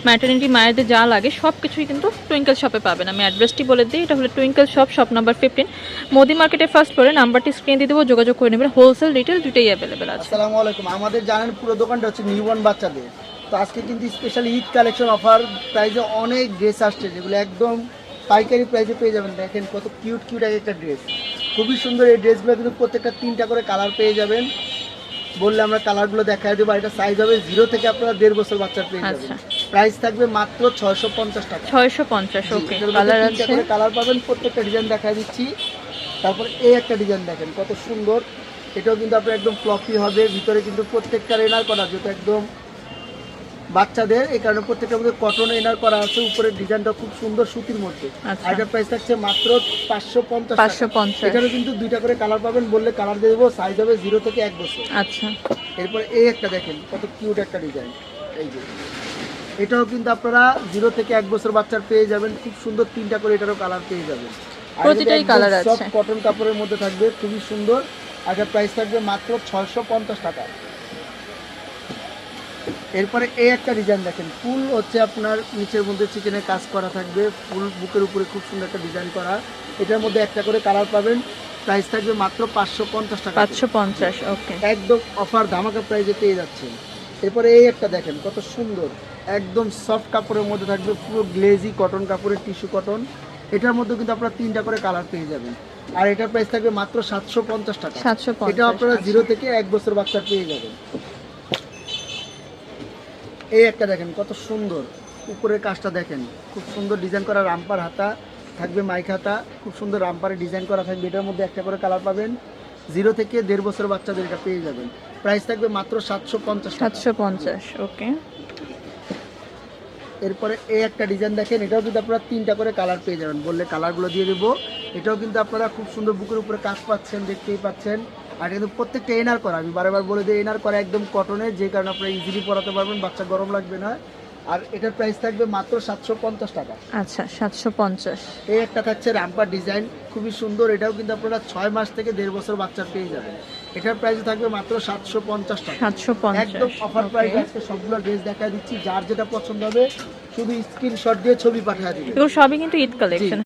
Maternity মায়েদের যা লাগে সব কিছুই কিন্তু টুইঙ্কেল শপে পাবেন। আমি অ্যাড্রেসটি বলে দিই, এটা হলো twinkle shop, shop number 15, Modi মার্কেটে ফার্স্ট ফ্লোরে। নাম্বারটি স্ক্রিনে দিয়ে দেবো, যোগাযোগ করে নেবেন। হোলসেল রিটেল দুটোই অ্যাভেলেবেল আছে। আসসালামু আলাইকুম। আমাদের জানেন পুরো দোকানটা হচ্ছে নিউবর্ন বাচ্চাদের। তো আজকে কিন্তু স্পেশালি ঈদ কালেকশন অফার প্রাইসে অনেক ড্রেস আসছে, যেগুলো একদম পাইকারি প্রাইসে পেয়ে যাবেন। দেখেন কত কিউট কিউট একটা ড্রেস, খুবই সুন্দর। এই ড্রেসগুলো কিন্তু প্রত্যেকটা 3টা করে কালার পেয়ে যাবেন। বললে আমরা কালারগুলো দেখাই দেবো। এটা সাইজ হবে 0 থেকে আপনারা 1.5 বছর বাচ্চার পেয়ে যাবেন। প্রাইস থাকবে মাত্র 650 টাকা। 650। ওকে, কালার আছে, কালার পাবেন। প্রত্যেকটা ডিজাইন দেখাই দিচ্ছি। তারপর এই একটা ডিজাইন দেখেন কত সুন্দর। এটাও কিন্তু আপনার একদম ফ্লপি হবে, ভিতরে কিন্তু প্রত্যেকটা এনার করা, যেটা একদম বাচ্চাদের, এই কারণে প্রত্যেকটার মধ্যে কটন এনার করা আছে। উপরের ডিজাইনটা খুব সুন্দর সুতির মধ্যে। আর এটার প্রাইস থাকছে মাত্র 550। এখানে কিন্তু 2টা করে কালার পাবেন। বললে কালার দিয়ে দেবো। সাইজ হবে 0 থেকে 1 বছর। আচ্ছা, এরপর এই একটা দেখেন কত কিউট একটা ডিজাইন। এই যে এটাও কিন্তু আপনারা 0 থেকে 1 বছর বাচ্চার পেয়ে যাবেন। খুব সুন্দর 3টা করে এটারও কালার পেয়ে যাবেন। প্রতিটাই কালার আছে। সব কটন কাপড়ের মধ্যে থাকবে, খুবই সুন্দর। আর প্রাইস থাকবে মাত্র 650 টাকা। এরপরে এই একটা ডিজাইন দেখেন, ফুল হচ্ছে আপনার নিচের মধ্যে চিকেনের কাজ করা থাকবে, ফুল বুকের উপরে খুব সুন্দর একটা ডিজাইন করা। এটার মধ্যে একটা করে কালার পাবেন। প্রাইস থাকবে মাত্র 550 টাকা। 550। ওকে, একদম অফার ধামাকা প্রাইসে পেয়ে যাচ্ছেন। এরপরে এই একটা দেখেন কত সুন্দর, একদম সফট কাপড়ের মধ্যে থাকবে, পুরো গ্লেজি কটন কাপড়ের, টিস্যু কটন। এটার মধ্যে কিন্তু আপনারা 3টা করে কালার পেয়ে যাবেন। আর এটার প্রাইস থাকবে মাত্র 750 টাকা। 750। এটা আপনারা 0 থেকে 1 বছর বাচ্চার পেয়ে যাবেন। এই একটা দেখেন কত সুন্দর, উপরের কাজটা দেখেন, খুব সুন্দর ডিজাইন করা। রামপার হাতা থাকবে, মাইক হাতা, খুব সুন্দর রামপারে ডিজাইন করা থাকবে। এটার মধ্যে একটা করে কালার পাবেন। 0 থেকে 1.5 বছর বাচ্চাদের এটা পেয়ে যাবেন। প্রাইস থাকবে মাত্র 750 টাকা। 750। ওকে, এরপরে এই একটা ডিজাইন দেখেন, এটাও কিন্তু আপনারা 3টা করে কালার পেয়ে যাবেন। বললে কালারগুলো দিয়ে দেবো। এটাও কিন্তু আপনারা খুব সুন্দর বুকের উপরে কাজ পাচ্ছেন, দেখতেই পাচ্ছেন। আর কিন্তু প্রত্যেকটা এনার করা, আমি বারবার বলে দিই, এনার করা একদম কটনের, যে কারণে আপনারা ইজিলি পরাতে পারবেন, বাচ্চা গরম লাগবে না। আর এটার প্রাইস থাকবে মাত্র 750 টাকা। আচ্ছা, 750। এই একটা থাকছে রামপার ডিজাইন, খুবই সুন্দর। এটাও কিন্তু আপনারা 6 মাস থেকে 1.5 বছর বাচ্চা পেয়ে যাবেন। এটার প্রাইস থাকবে মাত্র 750 টাকা। 750 একদম অফার প্রাইস। আজকে সবগুলো ড্রেস দেখা দিচ্ছি, যার যেটা পছন্দ হবে শুধু স্ক্রিনশট দিয়ে ছবি পাঠিয়ে দিবেন। এগুলো সবই কিন্তু ঈদ কালেকশন।